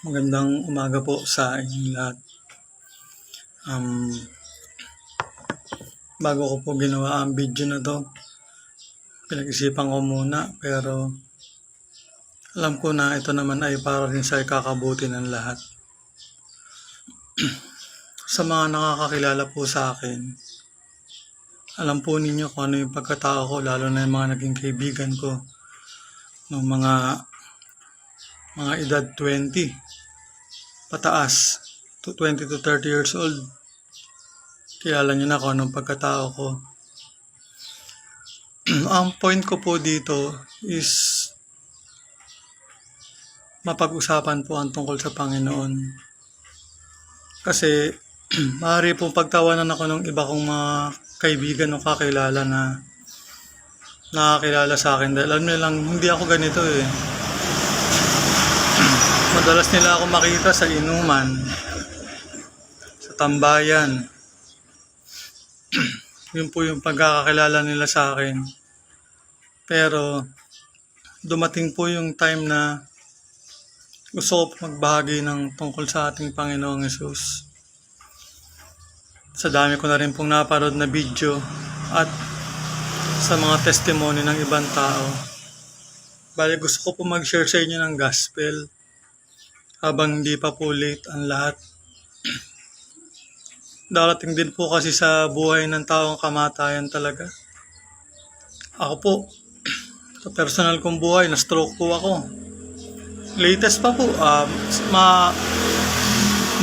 Magandang umaga po sa inyong lahat. Bago ko po ginawa ang video na to, pinag-isipan ko muna pero alam ko na ito naman ay para rin sa ikakabuti ng lahat. Sa mga nakakakilala po sa akin, alam po ninyo kung ano yung pagkatao ko, lalo na yung mga naging kaibigan ko ng mga edad 20 pataas, to 20 to 30 years old. Kilala nyo na kung anong pagkatao ko. Ang point ko po dito is mapag-usapan po ang tungkol sa Panginoon. Kasi maaari pong pagtawanan ako ng iba kong mga kaibigan o kakilala na nakakilala sa akin dahil alam nilang hindi ako ganito eh. Madalas nila ako makita sa inuman, sa tambayan. Yun po yung pagkakakilala nila sa akin. Pero dumating po yung time na gusto ko magbahagi ng tungkol sa ating Panginoong Hesus. Sa dami ko na rin pong naparod na video at sa mga testimony ng ibang tao. Bali gusto ko po mag-share sa inyo ng gospel habang hindi pa po late ang lahat. Darating din po kasi sa buhay ng taong kamatayan talaga. Ako po, sa personal kong buhay, na-stroke po ako. Latest pa po,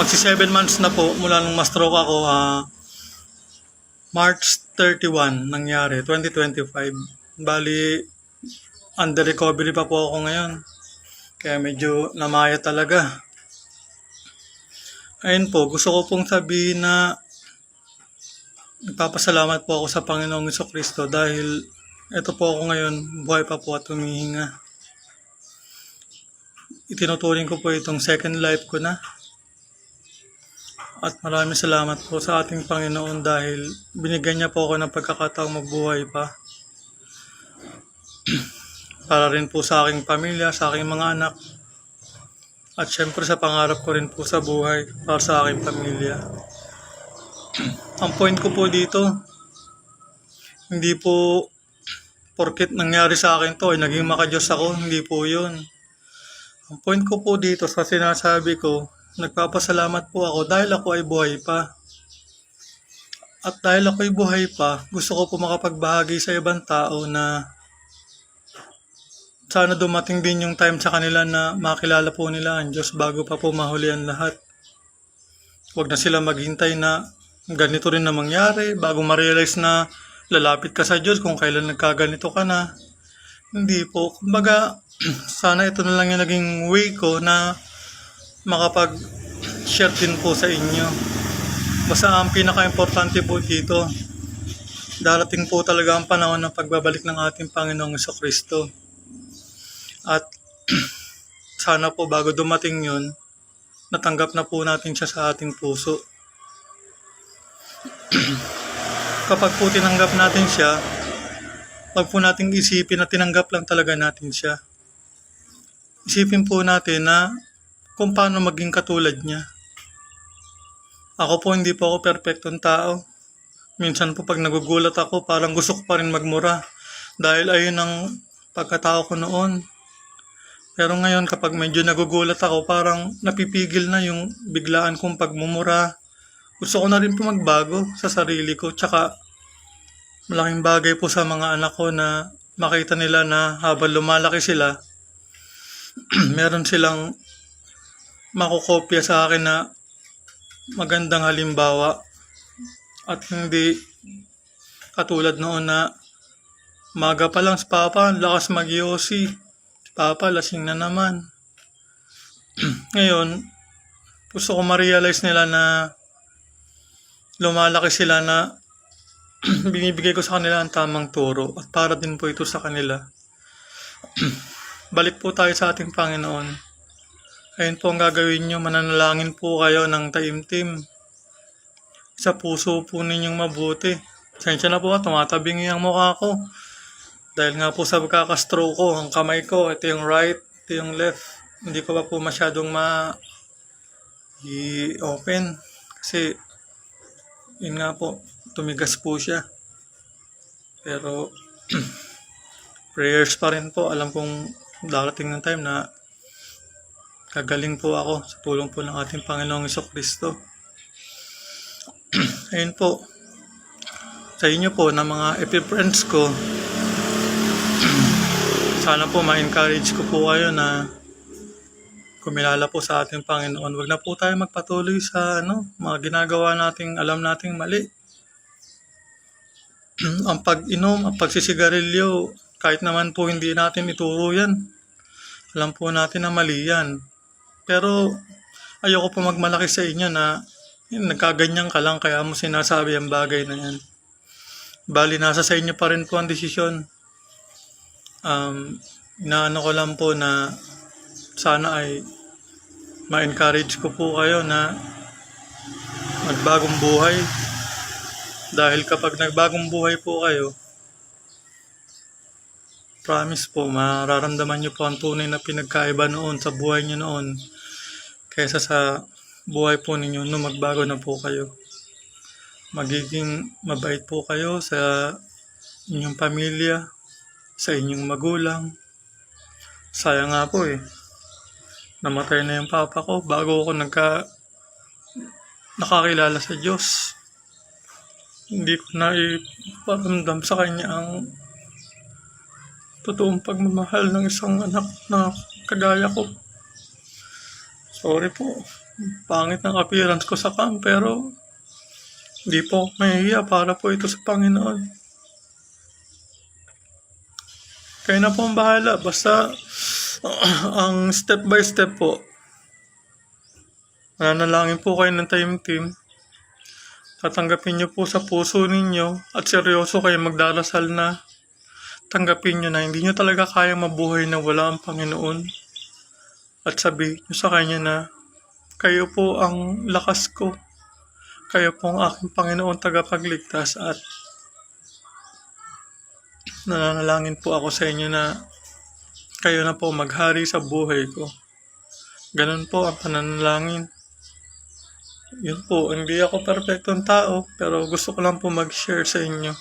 magsi 7 months na po mula nung ma-stroke ako. March 31 nangyari, 2025. Bali, under recovery pa po ako ngayon. Kaya medyo namaya talaga. Ayun po, gusto ko pong sabihin na nagpapasalamat po ako sa Panginoong Jesucristo dahil ito po ako ngayon, buhay pa po at humihinga. Itinuturing ko po itong second life ko na. At maraming salamat po sa ating Panginoon dahil binigyan niya po ako ng pagkakataong magbuhay pa. Para rin po sa aking pamilya, sa aking mga anak. At syempre sa pangarap ko rin po sa buhay para sa aking pamilya. Ang point ko po dito, hindi po porket nangyari sa akin to ay naging makadiyos ako, hindi po yun. Ang point ko po dito sa sinasabi ko, nagpapasalamat po ako dahil ako ay buhay pa. At dahil ako ay buhay pa, gusto ko po makapagbahagi sa ibang tao na sana dumating din yung time sa kanila na makilala po nila ang Diyos bago pa po mahuli ang lahat. Huwag na sila maghintay na ganito rin na mangyari bago ma-realize na lalapit ka sa Diyos kung kailan nagkaganito ka na. Hindi po. Kumbaga, sana ito na lang yung naging way ko na makapag-share din po sa inyo. Basta ang pinaka-importante po dito, darating po talaga ang panahon ng pagbabalik ng ating Panginoong Jesucristo. At sana po bago dumating yun, natanggap na po natin siya sa ating puso. Kapag po tinanggap natin siya, wag po nating isipin na tinanggap lang talaga natin siya. Isipin po natin na kung paano maging katulad niya. Ako po hindi po ako perfectong tao. Minsan po pag nagugulat ako, parang gusto ko pa rin magmura. Dahil ayun ang pagkatao ko noon. Pero ngayon kapag medyo nagugulat ako, parang napipigil na yung biglaan kong pagmumura. Gusto ko na rin po magbago sa sarili ko. Tsaka malaking bagay po sa mga anak ko na makita nila na habang lumalaki sila, meron silang makukopya sa akin na magandang halimbawa at hindi katulad noon na maga pa lang si Papa, lakas mag-yosi. Papa, lasing na naman. Ngayon, gusto ko ma-realize nila na lumalaki sila na binibigay ko sa kanila ang tamang turo at para din po ito sa kanila. Balik po tayo sa ating Panginoon. Ayun po ang gagawin nyo, mananalangin po kayo ng taimtim. Sa puso po ninyong mabuti. Sensya na po, tumatabingi ang mukha ko. Dahil nga po sa pagkakastroke ko, ang kamay ko, ito yung right, ito yung left. hindi ko pa po masyadong i-open kasi yun nga po, tumigas po siya. Pero prayers pa rin po. Alam kong darating ng time na kagaling po ako sa tulong po ng ating Panginoong Jesucristo. Ayun po, sa inyo po na mga friends ko, sana po ma-encourage ko po kayo na kumilala po sa ating Panginoon. Huwag na po tayo magpatuloy sa mga ginagawa nating alam nating mali. Ang pag-inom, ang pagsisigarilyo, kahit naman po hindi natin ituro yan. Alam po natin na mali yan. Pero ayoko po magmalaki sa inyo na nagkaganyan ka lang kaya mo sinasabi ang bagay na yan. Bali, nasa sa inyo pa rin po ang desisyon. Inaano ko lang po na sana ay ma-encourage ko po kayo na magbagong buhay. Dahil kapag nagbagong buhay po kayo, promise po, mararamdaman nyo po ang tunay na pinagkaiba noon sa buhay nyo noon kaysa sa buhay po ninyo nung magbago na po kayo. Magiging mabait po kayo sa inyong pamilya, sa inyong magulang. Sayang nga po namatay na yung papa ko bago ako nakakilala sa Diyos. Hindi ko na iparamdam sa kanya ang totoong pagmamahal ng isang anak na kagaya ko. Sorry po, pangit ng appearance ko sa cam, pero hindi po ako mahihiya para po ito sa Panginoon. Kayo na po ang bahala, basta ang step by step po. Nanalangin po kayo ng time team. Tatanggapin nyo po sa puso ninyo at seryoso kayo magdarasal na tanggapin nyo na hindi nyo talaga kaya mabuhay na wala ang Panginoon. At sabihin nyo sa Kanya na kayo po ang lakas ko. Kayo po ang aking Panginoon tagapagligtas at nananalangin po ako sa inyo na kayo na po maghari sa buhay ko. Ganun po ang pananalangin. Yun po, hindi ako perfectong tao, pero gusto ko lang po mag-share sa inyo.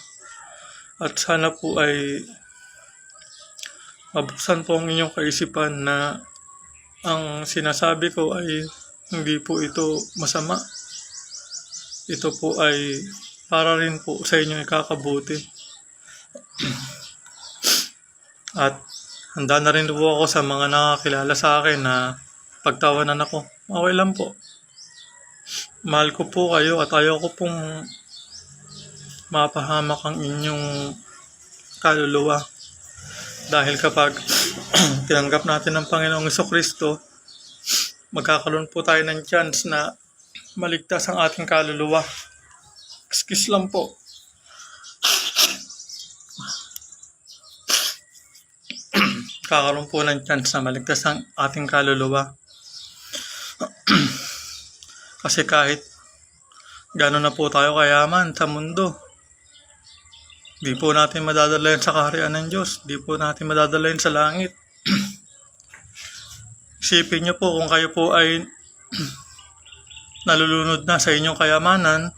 At sana po ay mabuksan po ang inyong kaisipan na ang sinasabi ko ay hindi po ito masama. Ito po ay para rin po sa inyong ikakabuti. At handa na rin po ako sa mga nakakilala sa akin na pagtawanan ako. Okay lang po. Mahal ko po kayo at ayaw ko pong mapahamak ang inyong kaluluwa. Dahil kapag tinanggap natin ng Panginoong Jesucristo, magkakaroon po tayo ng chance na maligtas ang ating kaluluwa. Excuse lang po. Kakaroon po ng chance na maligtas ang ating kaluluwa. Kasi kahit gano'n na po tayo kayaman sa mundo, di po natin madadala yun sa kaharian ng Diyos. Di po natin madadala yun sa langit. Isipin nyo po kung kayo po ay nalulunod na sa inyong kayamanan,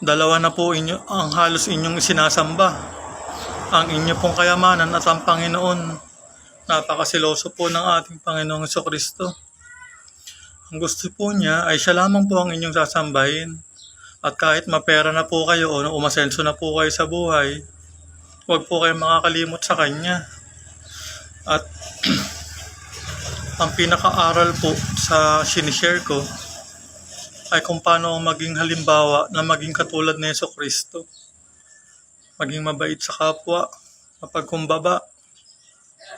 dalawa na po ang halos inyong sinasamba. Ang inyo pong kayamanan at ang Panginoon. Napakasiloso po ng ating Panginoong Jesucristo. Ang gusto po niya ay siya lamang po ang inyong sasambahin. At kahit mapera na po kayo o umasenso na po kayo sa buhay, huwag po kayo makakalimot sa Kanya. At ang pinaka-aral po sa sinishare ko ay kung paano maging halimbawa na maging katulad ni Jesucristo. Maging mabait sa kapwa, mapagkumbaba.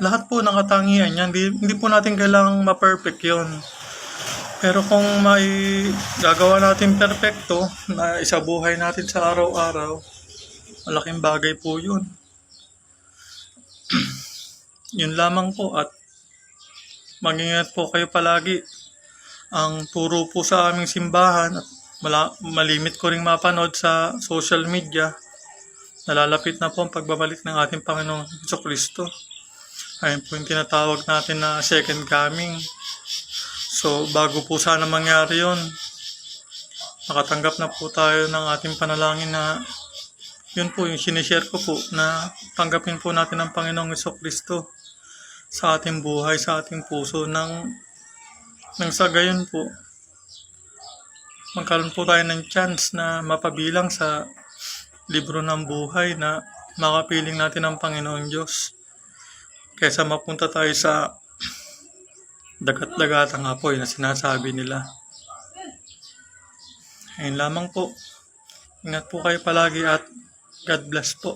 Lahat po ng katangian niya, hindi po natin kailangang ma-perfect yun. Pero kung may gagawa natin perfecto na isabuhay natin sa araw-araw, malaking bagay po yun. Yun lamang po at mag-ingat po kayo palagi. Ang turo po sa aming simbahan at malimit ko ring mapanood sa social media, nalalapit na po ang pagbabalik ng ating Panginoong Jesucristo. Ayun po yung tinatawag natin na second coming. So, bago po sana mangyari yon, nakatanggap na po tayo ng ating panalangin na yun po yung sinishare ko po na tanggapin po natin ang Panginoong Jesucristo sa ating buhay, sa ating puso nang sa gayon po magkaroon po tayo ng chance na mapabilang sa libro ng buhay na makapiling natin ang Panginoon Diyos kaysa mapunta tayo sa dagat-dagatang apoy na sinasabi nila. Ayun lamang po. Ingat po kayo palagi at God bless po.